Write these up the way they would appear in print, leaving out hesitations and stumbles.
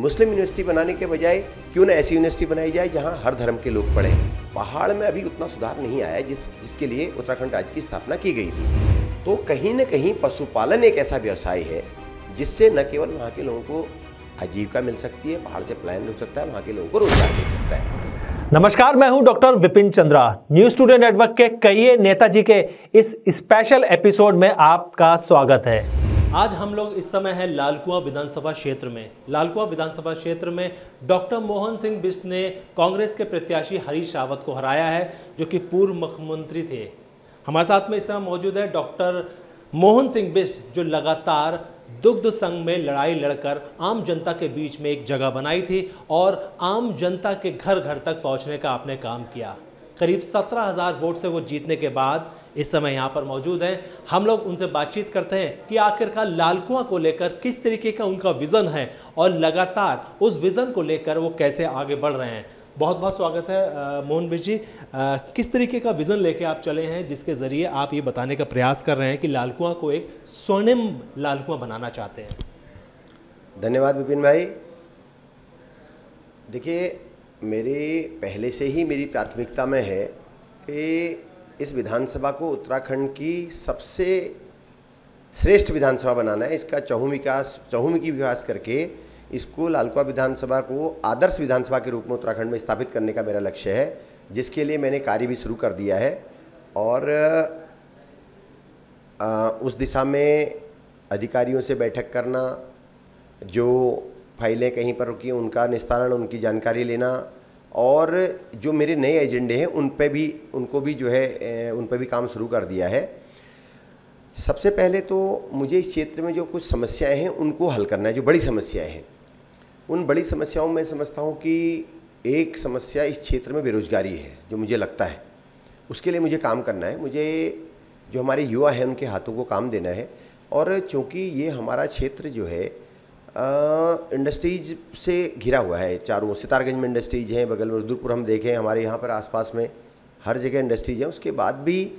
मुस्लिम university बनाने के बजाय क्यों ना ऐसी यूनिवर्सिटी बनाई जाए जहां हर धर्म के लोग पढ़ें। पहाड़ में अभी उतना सुधार नहीं आया जिसके लिए उत्तराखंड राज्य की स्थापना की गई थी। तो कहीं न कहीं पशुपालन एक ऐसा व्यवसाय है जिससे न केवल वहाँ के लोगों को आजीविका मिल सकती है, पहाड़ से पलायन रुक सकता है, वहाँ के लोगों को रोजगार मिल सकता है। नमस्कार, मैं हूं doctor Vipin Chandra. News today network के कहिए नेताजी के इस स्पेशल एपिसोड में आपका स्वागत है। आज हम लोग इस समय हैं लालकुआं विधानसभा क्षेत्र में। लालकुआं विधानसभा क्षेत्र में डॉक्टर मोहन सिंह बिष्ट ने कांग्रेस के प्रत्याशी हरीश रावत को हराया है, जो कि पूर्व मुख्यमंत्री थे। हमारे साथ में इस समय मौजूद है डॉक्टर मोहन सिंह बिष्ट, जो लगातार दुग्ध संघ में लड़ाई लड़कर आम जनता के बीच में एक जगह बनाई थी और आम जनता के घर घर तक पहुंचने का आपने काम किया। करीब 17,000 वोट से वो जीतने के बाद इस समय यहाँ पर मौजूद हैं। हम लोग उनसे बातचीत करते हैं कि आखिरकार लालकुआं को लेकर किस तरीके का उनका विज़न है और लगातार उस विज़न को लेकर वो कैसे आगे बढ़ रहे हैं। बहुत बहुत स्वागत है मोहन बिष्ट जी। किस तरीके का विज़न लेके आप चले हैं जिसके ज़रिए आप ये बताने का प्रयास कर रहे हैं कि लालकुआं को एक स्वर्णिम लालकुआं बनाना चाहते हैं? धन्यवाद विपिन भाई। देखिए, मेरे पहले से ही मेरी प्राथमिकता में है कि इस विधानसभा को उत्तराखंड की सबसे श्रेष्ठ विधानसभा बनाना है। इसका चहुमुखी विकास करके इसको लालकुआं विधानसभा को आदर्श विधानसभा के रूप में उत्तराखंड में स्थापित करने का मेरा लक्ष्य है, जिसके लिए मैंने कार्य भी शुरू कर दिया है। और उस दिशा में अधिकारियों से बैठक करना, जो फाइलें कहीं पर रुकी उनका निस्तारण, उनकी जानकारी लेना, और जो मेरे नए एजेंडे हैं उन पे भी काम शुरू कर दिया है। सबसे पहले तो मुझे इस क्षेत्र में जो कुछ समस्याएं हैं उनको हल करना है। जो बड़ी समस्याएं हैं, उन बड़ी समस्याओं में समझता हूं कि एक समस्या इस क्षेत्र में बेरोजगारी है, जो मुझे लगता है उसके लिए मुझे काम करना है। मुझे जो हमारे युवा हैं उनके हाथों को काम देना है। और चूँकि ये हमारा क्षेत्र जो है इंडस्ट्रीज से घिरा हुआ है, चारों सितारगंज में इंडस्ट्रीज हैं, बगल में रुद्रपुर हम देखें, हमारे यहाँ पर आसपास में हर जगह इंडस्ट्रीज हैं। उसके बाद भी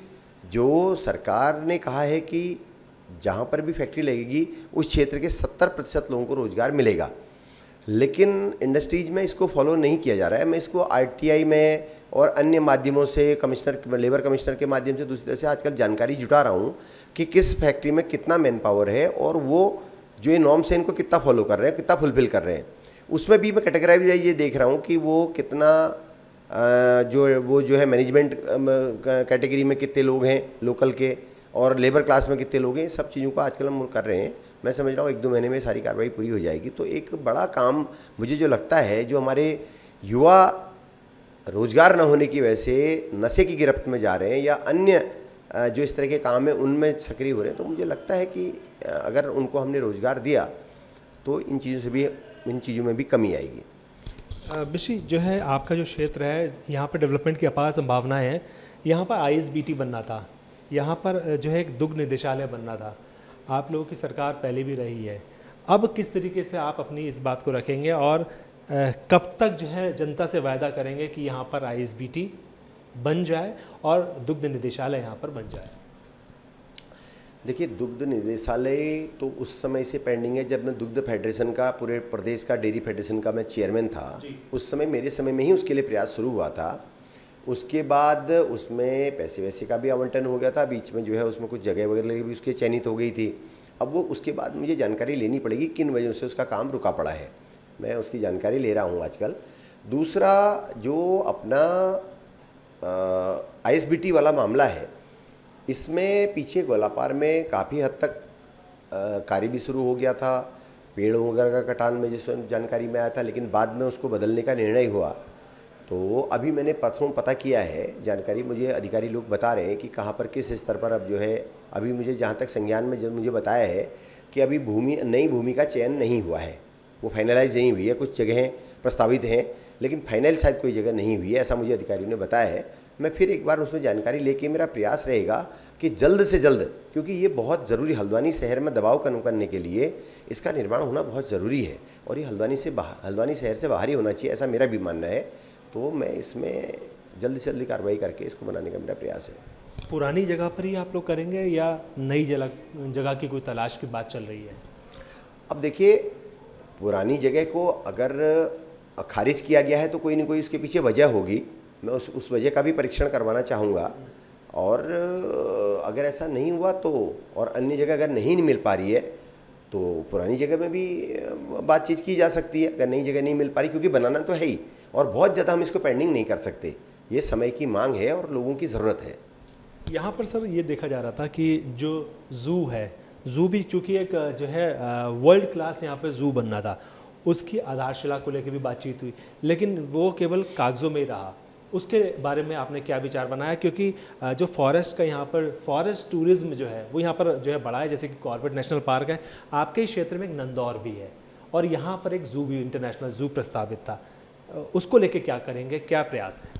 जो सरकार ने कहा है कि जहाँ पर भी फैक्ट्री लगेगी उस क्षेत्र के 70% लोगों को रोज़गार मिलेगा, लेकिन इंडस्ट्रीज में इसको फॉलो नहीं किया जा रहा है। मैं इसको आरटीआई में और अन्य माध्यमों से लेबर कमिश्नर के माध्यम से दूसरी तरह से आजकल जानकारी जुटा रहा हूँ कि किस फैक्ट्री में कितना मैन पावर है और वो जो ये नॉर्म्स है इनको कितना फॉलो कर रहे हैं, कितना फुलफिल कर रहे हैं। उसमें भी मैं कैटेगराइज ये देख रहा हूँ कि वो कितना जो है मैनेजमेंट कैटेगरी में कितने लोग हैं लोकल के, और लेबर क्लास में कितने लोग हैं। सब चीज़ों को आजकल हम कर रहे हैं। मैं समझ रहा हूँ 1-2 महीने में सारी कार्रवाई पूरी हो जाएगी। तो एक बड़ा काम मुझे जो लगता है, जो हमारे युवा रोजगार न होने की वजह से नशे की गिरफ्त में जा रहे हैं या अन्य जो इस तरह के काम है उनमें सक्रिय हो रहे हैं, तो मुझे लगता है कि अगर उनको हमने रोज़गार दिया तो इन चीज़ों में भी कमी आएगी। बिष्ट, जो है आपका जो क्षेत्र है यहाँ पर डेवलपमेंट की अपार संभावनाएं हैं। यहाँ पर आईएसबीटी बनना था, यहाँ पर जो है एक दुग्ध निदेशालय बनना था। आप लोगों की सरकार पहले भी रही है। अब किस तरीके से आप अपनी इस बात को रखेंगे और कब तक जो है जनता से वायदा करेंगे कि यहाँ पर आईएसबीटी बन जाए और दुग्ध निदेशालय यहाँ पर बन जाए? देखिए, दुग्ध निदेशालय तो उस समय से पेंडिंग है। जब मैं दुग्ध फेडरेशन का, पूरे प्रदेश का डेयरी फेडरेशन का मैं चेयरमैन था, उस समय मेरे समय में ही उसके लिए प्रयास शुरू हुआ था। उसके बाद उसमें पैसे वैसे का भी आवंटन हो गया था, बीच में जो है उसमें कुछ जगह वगैरह भी उसके चयनित हो गई थी। अब वो उसके बाद मुझे जानकारी लेनी पड़ेगी किन वजहों से उसका काम रुका पड़ा है। मैं उसकी जानकारी ले रहा हूँ आजकल। दूसरा, जो अपना आईएसबीटी वाला मामला है, इसमें पीछे गोलापार में काफ़ी हद तक कार्य भी शुरू हो गया था। पेड़ वगैरह का कटान में जिस जानकारी में आया था, लेकिन बाद में उसको बदलने का निर्णय हुआ। तो अभी मैंने पता किया है, जानकारी मुझे अधिकारी लोग बता रहे हैं कि कहाँ पर किस स्तर पर अब जो है, अभी मुझे जहाँ तक संज्ञान में जब मुझे बताया है कि अभी नई भूमि का चयन नहीं हुआ है, वो फाइनलाइज नहीं हुई है। कुछ जगहें प्रस्तावित हैं लेकिन फाइनल शायद कोई जगह नहीं हुई है, ऐसा मुझे अधिकारियों ने बताया है। मैं फिर एक बार उसमें जानकारी लेके मेरा प्रयास रहेगा कि जल्द से जल्द, क्योंकि ये बहुत ज़रूरी, हल्द्वानी शहर में दबाव कम करने के लिए इसका निर्माण होना बहुत ज़रूरी है और ये हल्द्वानी शहर से बाहर ही होना चाहिए, ऐसा मेरा भी मानना है। तो मैं इसमें जल्दी से जल्दी कार्रवाई करके इसको बनाने का मेरा प्रयास है। पुरानी जगह पर ही आप लोग करेंगे या नई जगह की कोई तलाश की बात चल रही है? अब देखिए, पुरानी जगह को अगर खारिज किया गया है तो कोई ना कोई उसके पीछे वजह होगी। मैं उस वजह का भी परीक्षण करवाना चाहूँगा, और अगर ऐसा नहीं हुआ तो, और अन्य जगह अगर नहीं मिल पा रही है तो पुरानी जगह में भी बातचीत की जा सकती है। अगर नई जगह नहीं मिल पा रही, क्योंकि बनाना तो है ही, और बहुत ज़्यादा हम इसको पेंडिंग नहीं कर सकते, ये समय की मांग है और लोगों की ज़रूरत है। यहाँ पर सर ये देखा जा रहा था कि जो ज़ू है, ज़ू भी चूँकि एक जो है वर्ल्ड क्लास यहाँ पे ज़ू बनना था, उसकी आधारशिला को लेकर भी बातचीत हुई, लेकिन वो केवल कागज़ों में ही रहा। उसके बारे में आपने क्या विचार बनाया? क्योंकि जो फॉरेस्ट का यहाँ पर फॉरेस्ट टूरिज्म जो है वो यहाँ पर जो है बड़ा है, जैसे कि कॉर्बेट नेशनल पार्क है, आपके क्षेत्र में एक नंदौर भी है, और यहाँ पर एक ज़ू भी, इंटरनेशनल ज़ू प्रस्तावित था, उसको लेके क्या करेंगे, क्या प्रयास है?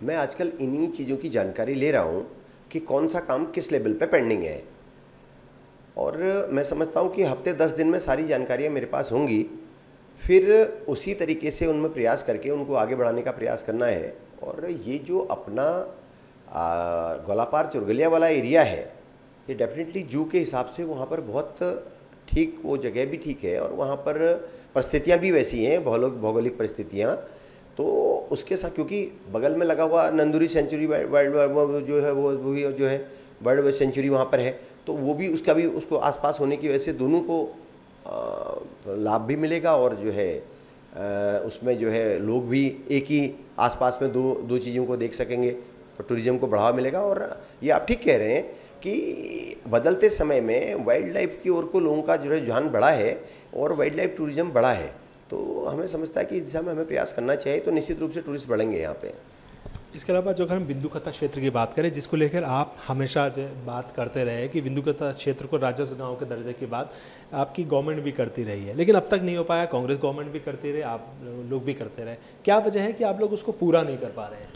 मैं आजकल इन्हीं चीज़ों की जानकारी ले रहा हूँ कि कौन सा काम किस लेवल पे पेंडिंग है, और मैं समझता हूँ कि हफ्ते 10 दिन में सारी जानकारियाँ मेरे पास होंगी। फिर उसी तरीके से उनमें प्रयास करके उनको आगे बढ़ाने का प्रयास करना है। और ये जो अपना गोलापार चुरगलिया वाला एरिया है, ये डेफिनेटली जू के हिसाब से वहाँ पर बहुत ठीक, वो जगह भी ठीक है, और वहाँ पर परिस्थितियाँ भी वैसी हैं, भौगोलिक परिस्थितियाँ। तो उसके साथ क्योंकि बगल में लगा हुआ नंदूरी सेंचुरी वर्ल्ड जो है वो भी जो है बर्ड सेंचुरी वहाँ पर है, तो वो भी उसका भी उसको आसपास होने की वजह से दोनों को लाभ भी मिलेगा, और जो है उसमें जो है लोग भी एक ही आसपास में दो चीज़ों को देख सकेंगे, और टूरिज़्म को बढ़ावा मिलेगा। और ये आप ठीक कह रहे हैं कि बदलते समय में वाइल्ड लाइफ की ओर को लोगों का जो है रुझान बढ़ा है, और वाइल्ड लाइफ टूरिज़्म बढ़ा है, तो हमें समझता है कि इस दिशा में हमें प्रयास करना चाहिए, तो निश्चित रूप से टूरिस्ट बढ़ेंगे यहाँ पे। इसके अलावा जो अगर हम बिंदुकथा क्षेत्र की बात करें, जिसको लेकर आप हमेशा जो बात करते रहे कि बिंदुकथा क्षेत्र को राजस्व गांव के दर्जे की बात आपकी गवर्नमेंट भी करती रही है, लेकिन अब तक नहीं हो पाया। कांग्रेस गवर्नमेंट भी करती रही, आप लोग भी करते रहे, क्या वजह है कि आप लोग उसको पूरा नहीं कर पा रहे हैं?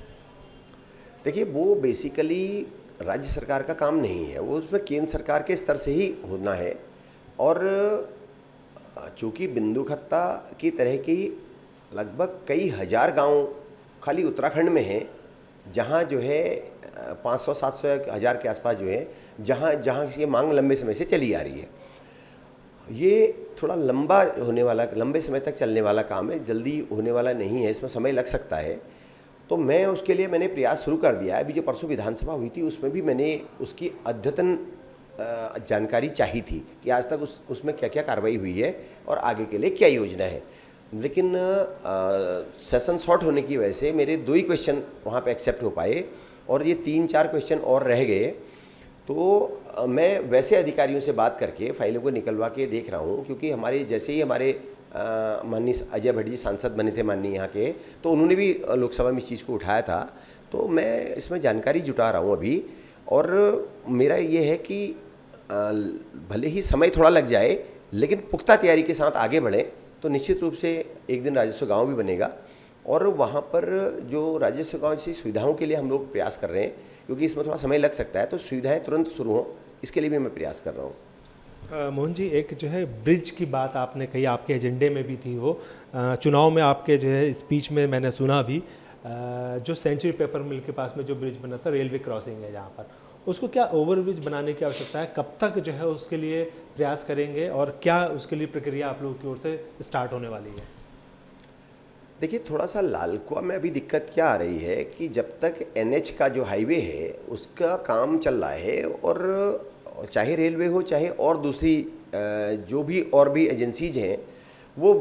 देखिए, वो बेसिकली राज्य सरकार का काम नहीं है, वो उसमें केंद्र सरकार के स्तर से ही होना है। और चूँकि बिंदुकथा की तरह की लगभग कई हज़ार गांव खाली उत्तराखंड में हैं, जहाँ जो है 500, 700 या 1000 के आसपास जो है, जहाँ ये मांग लंबे समय से चली आ रही है। ये थोड़ा लंबे समय तक चलने वाला काम है, जल्दी होने वाला नहीं है, इसमें समय लग सकता है। तो मैं उसके लिए मैंने प्रयास शुरू कर दिया है। अभी जो परसों विधानसभा हुई थी उसमें भी मैंने उसकी अद्यतन जानकारी चाहिए थी कि आज तक उसमें क्या क्या कार्रवाई हुई है और आगे के लिए क्या योजना है। लेकिन सेशन शॉर्ट होने की वजह से मेरे 2 ही क्वेश्चन वहाँ पे एक्सेप्ट हो पाए, और ये 3-4 क्वेश्चन और रह गए। तो मैं वैसे अधिकारियों से बात करके फाइलों को निकलवा के देख रहा हूँ, क्योंकि हमारे जैसे ही हमारे माननीय अजय भट्ट जी सांसद बने थे माननीय यहाँ के, तो उन्होंने भी लोकसभा में इस चीज़ को उठाया था। तो मैं इसमें जानकारी जुटा रहा हूँ अभी, और मेरा ये है कि भले ही समय थोड़ा लग जाए, लेकिन पुख्ता तैयारी के साथ आगे बढ़ें तो निश्चित रूप से एक दिन राजस्व गांव भी बनेगा। और वहाँ पर जो राजस्व गांव जैसी सुविधाओं के लिए हम लोग प्रयास कर रहे हैं, क्योंकि इसमें थोड़ा समय लग सकता है, तो सुविधाएं तुरंत शुरू हों, इसके लिए भी मैं प्रयास कर रहा हूँ। मोहन जी, एक जो है ब्रिज की बात आपने कही, आपके एजेंडे में भी थी वो, चुनाव में आपके जो है स्पीच में मैंने सुना भी, जो सेंचुरी पेपर मिल के पास में जो ब्रिज बना था, रेलवे क्रॉसिंग है जहाँ पर, उसको क्या ओवरब्रिज बनाने की आवश्यकता है? कब तक जो है उसके लिए प्रयास करेंगे, और क्या उसके लिए प्रक्रिया आप लोगों की ओर से स्टार्ट होने वाली है? देखिए, थोड़ा सा लालकुआ में अभी दिक्कत क्या आ रही है कि जब तक NH का जो हाईवे है उसका काम चल रहा है, और चाहे रेलवे हो चाहे और दूसरी जो भी और भी एजेंसीज हैं, वो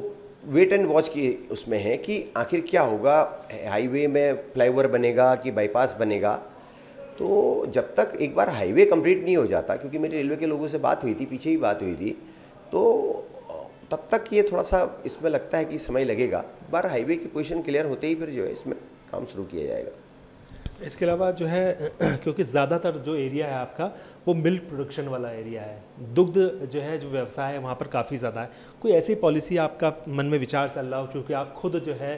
वेट एंड वॉच की उसमें है कि आखिर क्या होगा, हाईवे में फ्लाईओवर बनेगा कि बाईपास बनेगा। तो जब तक एक बार हाईवे कंप्लीट नहीं हो जाता, क्योंकि मेरी रेलवे के लोगों से बात हुई थी, पीछे ही बात हुई थी, तो तब तक ये थोड़ा सा इसमें लगता है कि समय लगेगा। एक बार हाईवे की पोजीशन क्लियर होते ही फिर जो है इसमें काम शुरू किया जाएगा। इसके अलावा जो है क्योंकि ज़्यादातर जो एरिया है आपका वो मिल्क प्रोडक्शन वाला एरिया है, दुग्ध जो है जो व्यवसाय है वहाँ पर काफ़ी ज़्यादा है, कोई ऐसी पॉलिसी आपका मन में विचार चल रहा हो, क्योंकि आप खुद जो है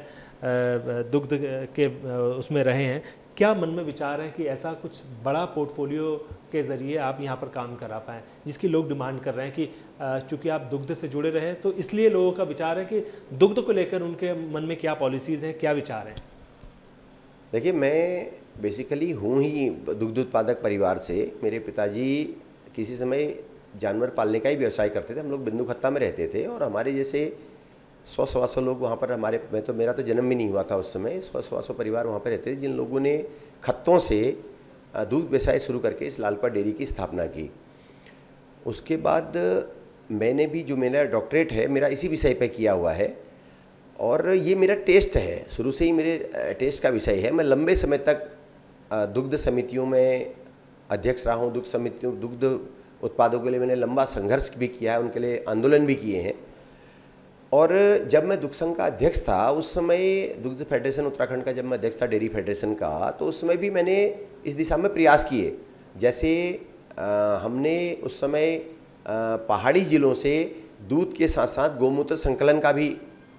दुग्ध के उसमें रहे हैं, क्या मन में विचार है कि ऐसा कुछ बड़ा पोर्टफोलियो के ज़रिए आप यहाँ पर काम करा पाएँ, जिसकी लोग डिमांड कर रहे हैं कि चूँकि आप दुग्ध से जुड़े रहे, तो इसलिए लोगों का विचार है कि दुग्ध को लेकर उनके मन में क्या पॉलिसीज़ हैं, क्या विचार हैं? देखिए, मैं बेसिकली हूँ ही दुग्ध उत्पादक परिवार से। मेरे पिताजी किसी समय जानवर पालने का ही व्यवसाय करते थे। हम लोग बिंदुखत्ता में रहते थे और हमारे जैसे 100-125 लोग वहाँ पर मेरा तो जन्म भी नहीं हुआ था उस समय। 100-125 परिवार वहाँ पर रहते थे जिन लोगों ने खत्तों से दूध व्यवसाय शुरू करके इस लालपा डेयरी की स्थापना की। उसके बाद मैंने भी, जो मेरा डॉक्टरेट है मेरा इसी विषय पर किया हुआ है और ये मेरा टेस्ट है, शुरू से ही मेरे टेस्ट का विषय है। मैं लंबे समय तक दुग्ध समितियों में अध्यक्ष रहा हूँ। दुग्ध उत्पादों के लिए मैंने लंबा संघर्ष भी किया है, उनके लिए आंदोलन भी किए हैं। और जब मैं दुग्ध संघ का अध्यक्ष था उस समय, दुग्ध फेडरेशन उत्तराखंड का जब मैं अध्यक्ष था डेयरी फेडरेशन का, तो उस समय भी मैंने इस दिशा में प्रयास किए। जैसे हमने उस समय पहाड़ी ज़िलों से दूध के साथ साथ गौमूत्र संकलन का भी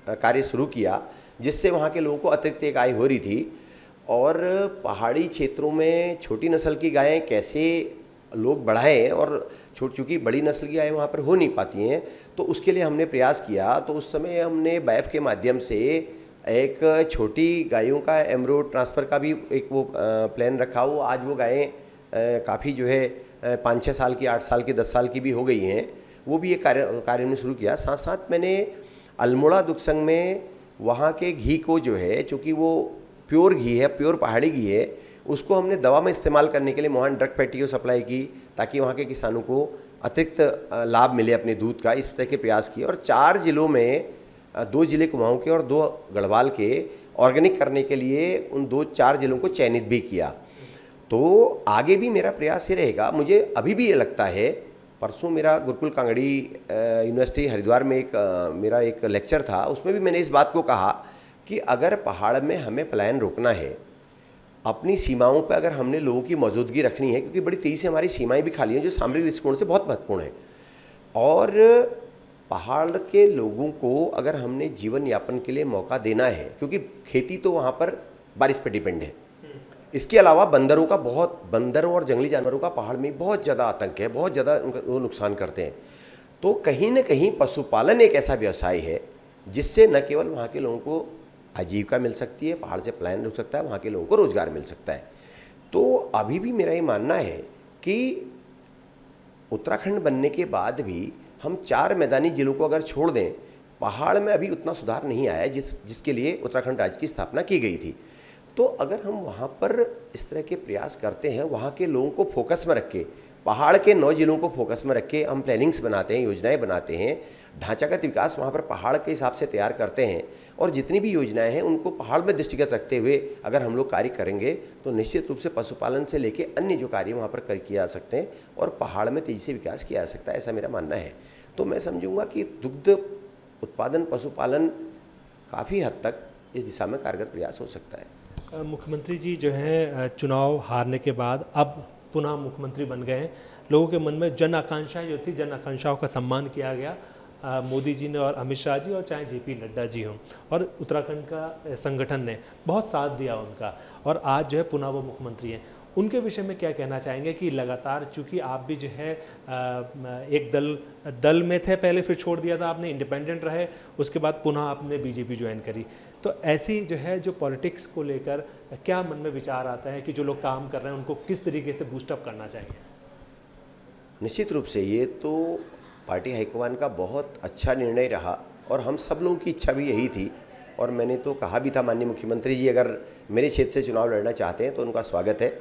कार्य शुरू किया, जिससे वहाँ के लोगों को अतिरिक्त एक आय हो रही थी। और पहाड़ी क्षेत्रों में छोटी नस्ल की गायें कैसे लोग बढ़ाएं, और चूँकि बड़ी नस्ल की गायें वहाँ पर हो नहीं पाती हैं, तो उसके लिए हमने प्रयास किया। तो उस समय हमने बैफ के माध्यम से एक छोटी गायों का एम्ब्रो ट्रांसफ़र का भी एक वो प्लान रखा हो। आज वो गायें काफ़ी जो है 5-6 साल की, 8 साल की, 10 साल की भी हो गई हैं। वो भी एक कार्य हमने शुरू किया। साथ साथ मैंने अल्मोड़ा दुग्ध संघ में वहाँ के घी को जो है, चूँकि वो प्योर घी है, प्योर पहाड़ी घी है, उसको हमने दवा में इस्तेमाल करने के लिए मोहन ड्रग फैक्ट्री को सप्लाई की, ताकि वहाँ के किसानों को अतिरिक्त लाभ मिले अपने दूध का। इस तरह के प्रयास किए और 4 ज़िलों में, 2 ज़िले कुमाऊँ के और 2 गढ़वाल के, ऑर्गेनिक करने के लिए उन 2-4 ज़िलों को चयनित भी किया। तो आगे भी मेरा प्रयास ये रहेगा। मुझे अभी भी ये लगता है, परसों मेरा गुरुकुल कांगड़ी यूनिवर्सिटी हरिद्वार में मेरा एक लेक्चर था, उसमें भी मैंने इस बात को कहा कि अगर पहाड़ में हमें पलायन रोकना है, अपनी सीमाओं पर अगर हमने लोगों की मौजूदगी रखनी है, क्योंकि बड़ी तेज़ी से हमारी सीमाएं भी खाली हैं, जो सामरिक दृष्टिकोण से बहुत महत्वपूर्ण है, और पहाड़ के लोगों को अगर हमने जीवन यापन के लिए मौका देना है, क्योंकि खेती तो वहाँ पर बारिश पर डिपेंड है। इसके अलावा बंदरों और जंगली जानवरों का पहाड़ में बहुत ज़्यादा आतंक है, बहुत ज़्यादा वो नुकसान करते हैं। तो कहीं ना कहीं पशुपालन एक ऐसा व्यवसाय है जिससे न केवल वहाँ के लोगों को आजीविका मिल सकती है, पहाड़ से पलायन रुक सकता है, वहाँ के लोगों को रोजगार मिल सकता है। तो अभी भी मेरा ये मानना है कि उत्तराखंड बनने के बाद भी हम 4 मैदानी जिलों को अगर छोड़ दें, पहाड़ में अभी उतना सुधार नहीं आया जिसके लिए उत्तराखंड राज्य की स्थापना की गई थी। तो अगर हम वहाँ पर इस तरह के प्रयास करते हैं, वहाँ के लोगों को फोकस में रख के, पहाड़ के 9 जिलों को फोकस में रख के हम प्लानिंग्स बनाते हैं, योजनाएं बनाते हैं, ढांचागत विकास वहाँ पर पहाड़ के हिसाब से तैयार करते हैं, और जितनी भी योजनाएं हैं उनको पहाड़ में दृष्टिगत रखते हुए अगर हम लोग कार्य करेंगे, तो निश्चित रूप से पशुपालन से लेके अन्य जो कार्य वहाँ पर किए जा सकते हैं और पहाड़ में तेज़ी से विकास किया जा सकता है, ऐसा मेरा मानना है। तो मैं समझूंगा कि दुग्ध उत्पादन, पशुपालन काफ़ी हद तक इस दिशा में कारगर प्रयास हो सकता है। मुख्यमंत्री जी जो है चुनाव हारने के बाद अब पुनः मुख्यमंत्री बन गए हैं। लोगों के मन में जन आकांक्षाएं जो थी, जन आकांक्षाओं का सम्मान किया गया। मोदी जी ने और अमित शाह जी और चाहे जेपी नड्डा जी हों, और उत्तराखंड का संगठन ने बहुत साथ दिया उनका, और आज जो है पुनः वो मुख्यमंत्री हैं। उनके विषय में क्या कहना चाहेंगे कि लगातार, चूँकि आप भी जो है एक दल में थे पहले, फिर छोड़ दिया था आपने, इंडिपेंडेंट रहे, उसके बाद पुनः आपने बीजेपी ज्वाइन करी, तो ऐसी जो है जो पॉलिटिक्स को लेकर क्या मन में विचार आता है कि जो लोग काम कर रहे हैं उनको किस तरीके से बूस्टअप करना चाहिए? निश्चित रूप से ये तो पार्टी हाईकमान का बहुत अच्छा निर्णय रहा, और हम सब लोगों की इच्छा भी यही थी। और मैंने तो कहा भी था, माननीय मुख्यमंत्री जी अगर मेरे क्षेत्र से चुनाव लड़ना चाहते हैं तो उनका स्वागत है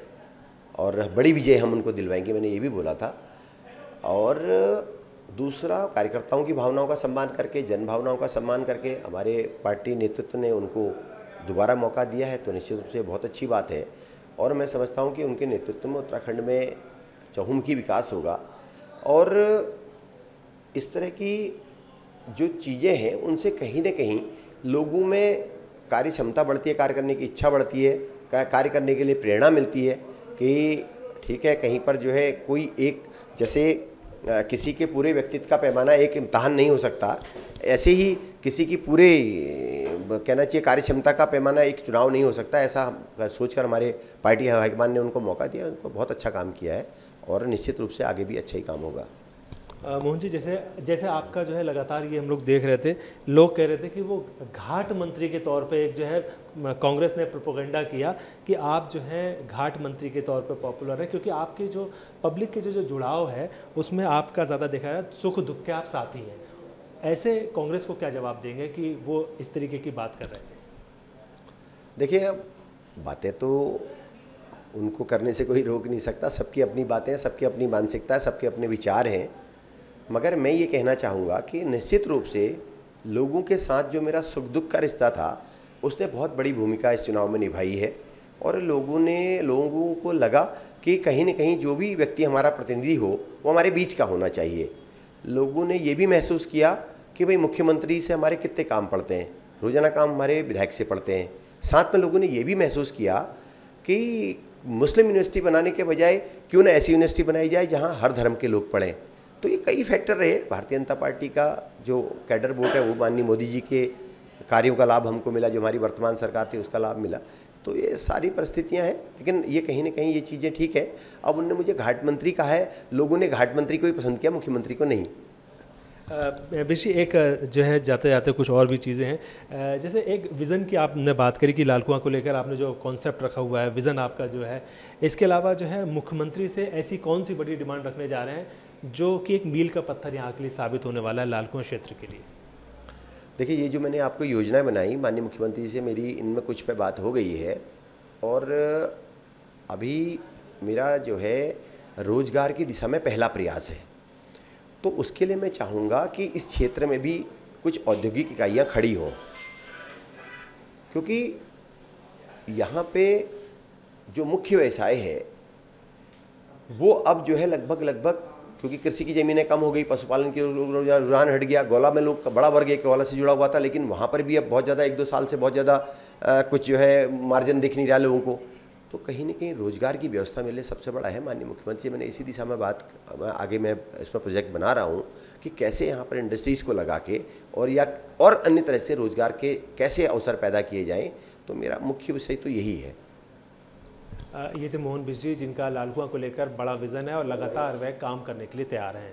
और बड़ी विजय हम उनको दिलवाएंगे, मैंने ये भी बोला था। और दूसरा, कार्यकर्ताओं की भावनाओं का सम्मान करके, जन भावनाओं का सम्मान करके हमारे पार्टी नेतृत्व ने उनको दोबारा मौका दिया है, तो निश्चित रूप से बहुत अच्छी बात है। और मैं समझता हूँ कि उनके नेतृत्व में उत्तराखंड में चहुमुखी विकास होगा, और इस तरह की जो चीज़ें हैं उनसे कहीं ना कहीं लोगों में कार्य क्षमता बढ़ती है, कार्य करने की इच्छा बढ़ती है, कार्य करने के लिए प्रेरणा मिलती है कि ठीक है, कहीं पर जो है कोई एक, जैसे किसी के पूरे व्यक्तित्व का पैमाना एक इम्तहान नहीं हो सकता, ऐसे ही किसी की पूरे कहना चाहिए कार्य क्षमता का पैमाना एक चुनाव नहीं हो सकता। ऐसा सोचकर हमारे पार्टी हाईकमान ने उनको मौका दिया, उनको बहुत अच्छा काम किया है, और निश्चित रूप से आगे भी अच्छा ही काम होगा। मोहन जी, जैसे आपका जो है लगातार ये हम लोग देख रहे थे, लोग कह रहे थे कि वो घाट मंत्री के तौर पे एक जो है कांग्रेस ने प्रोपेगेंडा किया कि आप जो है घाट मंत्री के तौर पे पॉपुलर है, क्योंकि आपके जो पब्लिक के जो जुड़ाव है उसमें आपका ज़्यादा देखा है, सुख दुख के आप साथी हैं। ऐसे कांग्रेस को क्या जवाब देंगे कि वो इस तरीके की बात कर रहे थे? देखिए, अब बातें तो उनको करने से कोई रोक नहीं सकता, सबकी अपनी बातें हैं, सबकी अपनी मानसिकता है, सबके अपने विचार हैं। मगर मैं ये कहना चाहूँगा कि निश्चित रूप से लोगों के साथ जो मेरा सुख दुख का रिश्ता था उसने बहुत बड़ी भूमिका इस चुनाव में निभाई है। और लोगों को लगा कि कहीं न कहीं जो भी व्यक्ति हमारा प्रतिनिधि हो वो हमारे बीच का होना चाहिए। लोगों ने ये भी महसूस किया कि भाई मुख्यमंत्री से हमारे कितने काम पड़ते हैं, रोज़ाना काम हमारे विधायक से पड़ते हैं। साथ में लोगों ने ये भी महसूस किया कि मुस्लिम यूनिवर्सिटी बनाने के बजाय क्यों ना ऐसी यूनिवर्सिटी बनाई जाए जहाँ हर धर्म के लोग पढ़ें। तो ये कई फैक्टर रहे। भारतीय जनता पार्टी का जो कैडर वोट है वो माननीय मोदी जी के कार्यों का लाभ हमको मिला, जो हमारी वर्तमान सरकार थी उसका लाभ मिला। तो ये सारी परिस्थितियां हैं, लेकिन ये कहीं ना कहीं ये चीज़ें ठीक है। अब उनने मुझे घाट मंत्री कहा है, लोगों ने घाट मंत्री को ही पसंद किया, मुख्यमंत्री को नहीं। बेशी एक जो है जाते जाते कुछ और भी चीज़ें हैं, जैसे एक विज़न की आपने बात करी कि लाल कुआं को लेकर आपने जो कॉन्सेप्ट रखा हुआ है, विज़न आपका जो है, इसके अलावा जो है मुख्यमंत्री से ऐसी कौन सी बड़ी डिमांड रखने जा रहे हैं जो कि एक मील का पत्थर यहाँ के लिए साबित होने वाला है लाल कुआं क्षेत्र के लिए? देखिए, ये जो मैंने आपको योजनाएं बनाई, माननीय मुख्यमंत्री से मेरी इनमें कुछ पे बात हो गई है। और अभी मेरा जो है रोजगार की दिशा में पहला प्रयास है। तो उसके लिए मैं चाहूँगा कि इस क्षेत्र में भी कुछ औद्योगिक इकाइयाँ खड़ी हों, क्योंकि यहाँ पे जो मुख्य व्यवसाय है वो अब जो है लगभग क्योंकि कृषि की ज़मीनें कम हो गई, पशुपालन की रुझान हट गया। गौला में लोग बड़ा वर्ग एक गौला से जुड़ा हुआ था, लेकिन वहाँ पर भी अब बहुत ज़्यादा 1-2 साल से बहुत ज़्यादा कुछ जो है मार्जिन दिख नहीं रहा लोगों को। तो कहीं ना कहीं रोज़गार की व्यवस्था मेरे लिए सबसे बड़ा है। माननीय मुख्यमंत्री, मैंने इसी दिशा में आगे मैं इसमें प्रोजेक्ट बना रहा हूँ कि कैसे यहाँ पर इंडस्ट्रीज़ को लगा के और अन्य तरह से रोज़गार के कैसे अवसर पैदा किए जाएँ। तो मेरा मुख्य विषय तो यही है। ये थे मोहन बिष्ट, जिनका लाल कुआं को लेकर बड़ा विज़न है और लगातार वह काम करने के लिए तैयार हैं।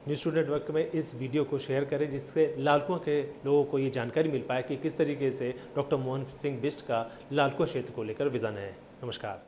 न्यूज़ स्टूडियो नेटवर्क में इस वीडियो को शेयर करें, जिससे लाल कुआं के लोगों को ये जानकारी मिल पाए कि किस तरीके से डॉक्टर मोहन सिंह बिष्ट का लाल कुआं क्षेत्र को लेकर विज़न है। नमस्कार।